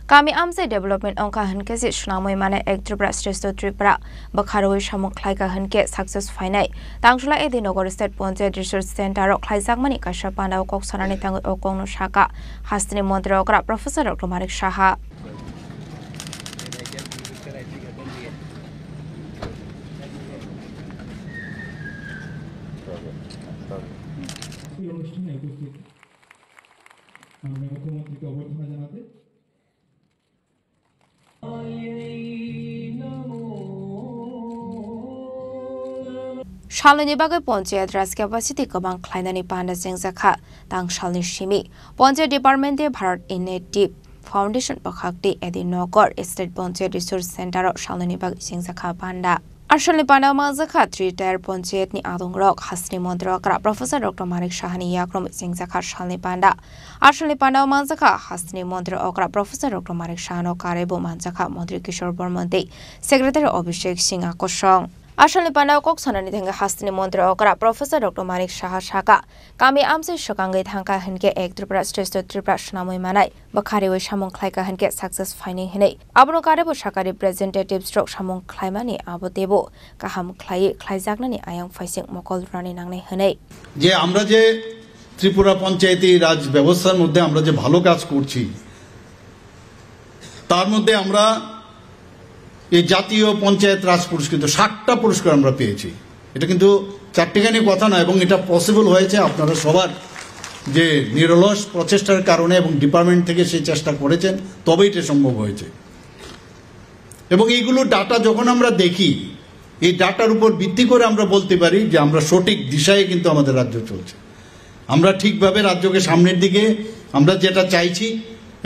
Kami amse development onka hanke si shnamoi mane ek Tripura Sresto Tripura bakharoi shamung khlaika hanke success finai tangshula Edinogor State Pontiac Research Center ok khlaijak mani kasha pandao kok sanani tango okong no shaka hastini mantri okra Professor Dr. Manik Saha Shalini bagai Pontiac ras capacity kabang khlainani panda jengjakha tang shalni shimi Pontiac Department de Bharat Initiative Foundation pakhakti Edinogor State Pontiac Resource Center shalini bagai jengjakha panda Arshali panda mazakha 3-tier Pontiac ni adongrok hasni mondrokra Professor Dr. Manik Sahani yakrom jengjakha shalni panda Arshali panda mazakha hasni mondrokra Professor Dr. Manik Sahano karebo manjakha Mantri Kishore Bormonte Secretary Abhishek Singh Akoshong Ashalni pandao kok sanani thanga hastini mantri okra Professor Dr. Manik Saha Shaka kami amse shokangai thangka hanke ek Tripura Sresto Tripura shnamoi manai bakhari we samung khlaika hanke success finding hinai abno karebo Shaka representative stroke samung khlaimani abotebo kaham khlai khlaijaknani ayang faising mokol rani nangnai hinai যে আমরা যে ত্রিপুরা পঞ্চায়েতি রাজ ব্যবস্থার মধ্যে আমরা যে ভালো কাজ করছি তার মধ্যে আমরা এই জাতীয় পঞ্চায়েত রাজ পুরস্কৃত 60টা পুরস্কার আমরা পেয়েছি এটা কিন্তু চারটিখানি কথা নয় এবং এটা পসিবল হয়েছে আপনারা সবার যে নিরলস প্রচেষ্টার কারণে এবং ডিপার্টমেন্ট থেকে সেই চেষ্টা করেছেন তবেই এটা সম্ভব হয়েছে এবং এইগুলো ডাটা যখন আমরা দেখি এই ডাটার উপর ভিত্তি করে আমরা বলতে পারি যে আমরা সঠিক দিশায় কিন্তু আমাদের রাজ্য চলছে আমরা ঠিকভাবে রাজ্যকে সামনের দিকে আমরা যেটা চাইছি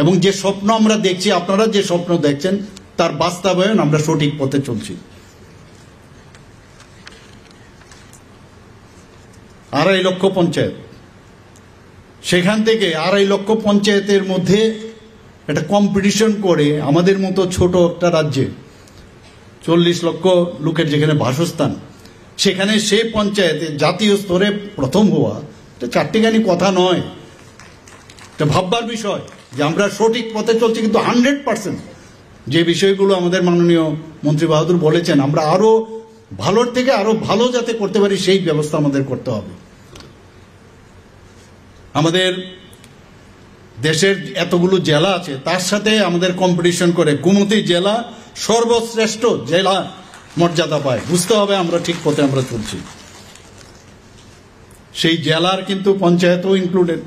এবং যে স্বপ্ন আমরা দেখছি আপনারা যে স্বপ্ন দেখছেন তার বাস্তবায়ন আমরা সঠিক পথে চলছি 2.5 লক্ষ পঞ্চায়েত সেখান থেকে 2.5 লক্ষ পঞ্চায়েতের মধ্যে একটা কম্পিটিশন করে আমাদের মতো ছোট একটা রাজ্যে 40 লক্ষ লোকের যেখানে বাসস্থান সেখানে সেই পঞ্চায়েতে জাতীয় স্তরে প্রথম হওয়া এটা চারটিখানি কথা নয় এটা ভাববার বিষয় যে আমরা সঠিক পথে চলছি কিন্তু 100% যে বিষয়গুলো আমাদের মাননীয় মন্ত্রী বাহাদুর বলেছেন আমরা আরো ভালোর থেকে আরো ভালো যাতে করতে পারি সেই ব্যবস্থা আমাদের করতে হবে আমাদের দেশের এতগুলো জেলা আছে তার সাথে আমাদের কম্পিটিশন করে গোমতী জেলা সর্বশ্রেষ্ঠ জেলা মর্যাদা পায় বুঝতে হবে আমরা ঠিক পথে আমরা চলছি সেই জেলার কিন্তু পঞ্চায়েতও ইনক্লুডেড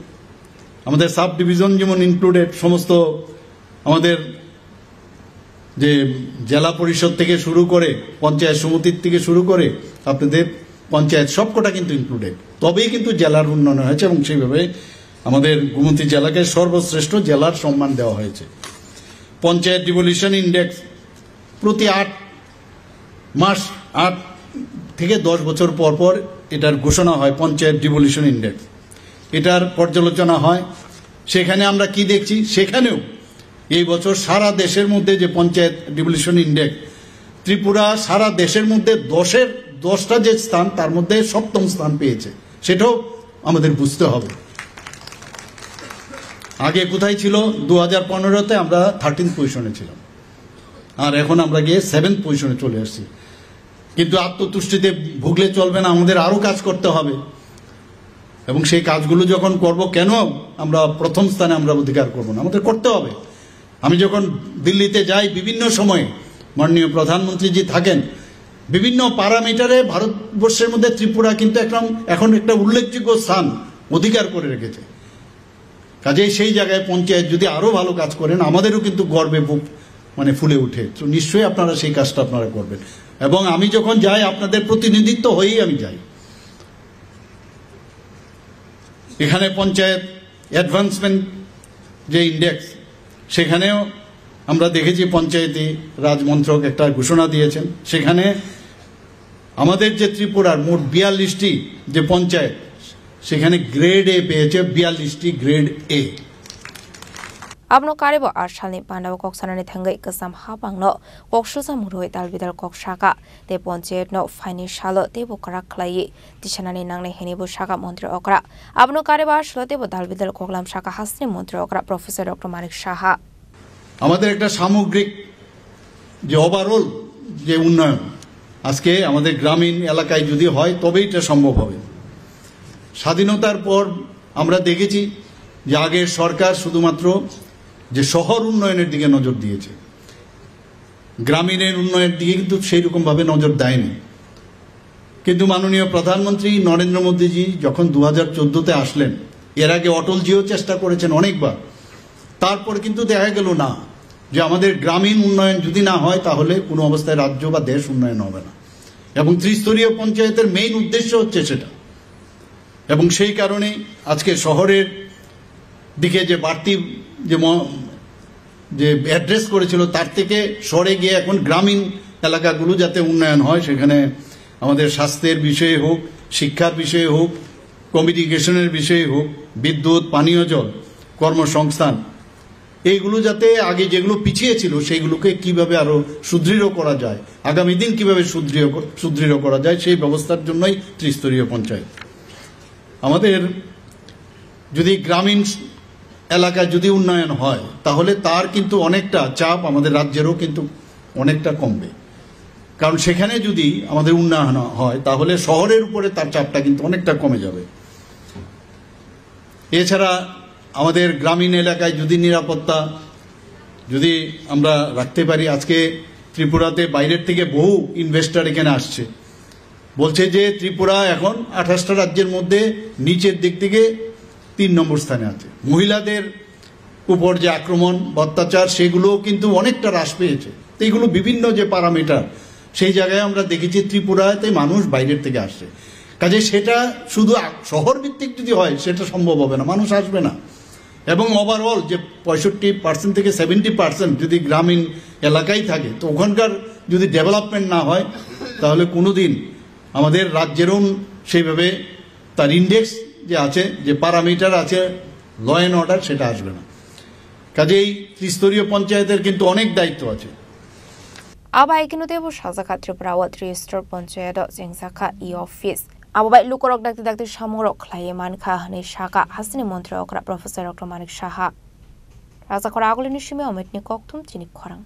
আমাদের সাব ডিভিশন যেমন ইনক্লুডেড সমস্ত আমাদের যে জেলা পরিষদ থেকে শুরু করে পঞ্চায়েত সমিতির থেকে শুরু করে আপনাদের পঞ্চায়েত সবকটা কিন্তু ইনক্লুডেড তবেই কিন্তু জেলার উন্নয়ন হয়েছে এবং সেইভাবে আমাদের গোমতী জেলাকে সর্বশ্রেষ্ঠ জেলার সম্মান দেওয়া হয়েছে পঞ্চায়েত ডিভলিউশন ইন্ডেক্স প্রতি 8 মাস 8 থেকে 10 বছর পর পর এটার ঘোষণা হয় পঞ্চায়েত ডিভলিউশন ইন্ডেক্স এটার পর্যালোচনা হয় সেখানে আমরা কি দেখছি সেখানেও এই বছর সারা দেশের মধ্যে যে পঞ্চায়েত ডিভলিউশন ইন্ডেক্স ত্রিপুরা সারা দেশের মধ্যে 10টা যে স্থান তার মধ্যে 7ম স্থান পেয়েছে সেটাও আমাদের বুঝতে হবে আগে কোথায় ছিল 2015 তে আমরা 13th পজিশনে ছিলাম আর এখন আমরা গিয়ে 7th পজিশনে চলে আসছি কিন্তু আত্মতুষ্টিতে ভুগলে চলবে না আমাদের আরো কাজ করতে হবে এবং সেই কাজগুলো যখন করব কেন আমরা প্রথম স্থানে আমরা অধিকার করব না আমাদের করতে হবে আমি যখন দিল্লিতে যাই বিভিন্ন সময়ে মাননীয় প্রধানমন্ত্রীজি থাকেন বিভিন্ন প্যারামিটারে ভারতবর্ষের মধ্যে ত্রিপুরা কিন্তু এখন একটা উল্লেখযোগ্য স্থান অধিকার করে রেখেছে কাজেই সেই জায়গায় পঞ্চায়েত যদি আরো ভালো কাজ করেন আমাদেরও কিন্তু গর্বে বুক মানে ফুলে ওঠে তো নিশ্চয়ই আপনারা সেই কাজটা আপনারা করবেন এবং আমি যখন যাই আপনাদের প্রতিনিধিত্ব হয়েই আমি যাই এখানে পঞ্চায়েত অ্যাডভান্সমেন্ট যে ইন্ডেক্স সেখানেও আমরা দেখেছি পঞ্চায়েতি রাজ মন্ত্রক একটা ঘোষণা দিয়েছেন সেখানে আমাদের যে ত্রিপুরার মোট 42টি যে পঞ্চায়েত সেখানে গ্রেড এ পেয়েছে 42টি grade A Abno karebo arshali pandaw kok sanani thangai kasam hapangno kok shusa muroi dalbidal kok shaka te ponchayet no financial te bo karak khlai tisanani nangne henibo shaka mantri okra abno karebo arshalo te bo dalbidal koklam shaka hasni mantri okra Professor Dr. Manik Saha আমাদের একটা সামগ্রিক যে overall যে উন্নয়ন আজকে আমাদের গ্রামীণ এলাকায় যদি হয় তবেই এটা সম্ভব হবে। স্বাধীনতার পর আমরা দেখেছি যে আগের সরকার শুধুমাত্র যে শহর উন্নয়নের দিকে নজর দিয়েছে, গ্রামীণের উন্নয়নের দিকে কিন্তু সেই রকমভাবে নজর দেয়নি। কিন্তু মাননীয় প্রধানমন্ত্রী নরেন্দ্র মোদীজি যখন 2014-তে আসলেন, এর আগে অটলজিও চেষ্টা করেছেন অনেকবার, তারপর কিন্তু দেখা গেল না যে আমাদের গ্রামীণ উন্নয়ন যদি না হয় তাহলে কোনো অবস্থায় রাজ্য বা দেশ উন্নয়ন হবে না। এবং ত্রিস্তরীয় পঞ্চায়েতের মেইন উদ্দেশ্য হচ্ছে সেটা। এবং সেই কারণে আজকে শহরের দিকে যে বাড়তি যে অ্যাড্রেস করেছিল তার থেকে সরে গিয়ে এখন গ্রামীণ এলাকাগুলো যাতে উন্নয়ন হয়, সেখানে আমাদের স্বাস্থ্যের বিষয়ে হোক, শিক্ষার বিষয়ে হোক, কমিউনিকেশনের বিষয়ে হোক, বিদ্যুৎ, পানীয় জল, কর্মসংস্থান, এইগুলো যাতে আগে যেগুলো পিছিয়ে ছিল সেইগুলোকে কিভাবে আরো সুদৃঢ় করা যায়, আগামী দিন কিভাবে সুদৃঢ় করা যায়, সেই ব্যবস্থার জন্যই ত্রিস্তরীয় পঞ্চায়েত। আমাদের যদি গ্রামীণ এলাকায় যদি উন্নয়ন হয় তাহলে তার কিন্তু অনেকটা চাপ আমাদের রাজ্যেরও কিন্তু অনেকটা কমবে। কারণ সেখানে যদি আমাদের উন্নয়ন হয় তাহলে শহরের উপরে তার চাপটা কিন্তু অনেকটা কমে যাবে। এছাড়া আমাদের গ্রামীণ এলাকায় যদি নিরাপত্তা যদি আমরা রাখতে পারি, আজকে ত্রিপুরাতে বাইরের থেকে বহু ইনভেস্টর এখানে আসছে, বলছে যে ত্রিপুরা এখন 28টা রাজ্যের মধ্যে নিচের দিক থেকে 3 নম্বর স্থানে আছে। মহিলাদের উপর যে আক্রমণ অত্যাচার সেগুলোও কিন্তু অনেকটা হ্রাস পেয়েছে। তো এইগুলো বিভিন্ন যে প্যারামিটার, সেই জায়গায় আমরা দেখেছি ত্রিপুরাতে মানুষ বাইরের থেকে আসছে। কাজে সেটা শুধু শহর ভিত্তিক যদি হয় সেটা সম্ভব হবে না, মানুষ আসবে না। এবং ওভারঅল যে 65% থেকে 70% যদি গ্রামীণ এলাকায় থাকে, তো ওখানকার যদি ডেভেলপমেন্ট না হয় তাহলে কোনোদিন আমাদের রাজ্যেরও সেইভাবে তার ইন্ডেক্স যে আছে, যে প্যারামিটার আছে ল অ্যান্ড অর্ডার, সেটা আসবে না। কাজেই ত্রিস্তরীয় পঞ্চায়েতের কিন্তু অনেক দায়িত্ব আছে। আবাইকিনুদেব সাজাখা ত্রিপুরাওয়া ত্রিস্তর পঞ্চায়েত জেংজাখা ই অফিস আবাবাই লুকরক ডাক্তি ডাক্তি সামরক খ্লাইয়ে মানখা হানি শাখা হাসিনি মন্ত্রী অকরা প্রফেসর অক্রমানিক সাহা রাজাখরা আগলিনি সিমে অমিতনি ককথুম চিনি খরাং।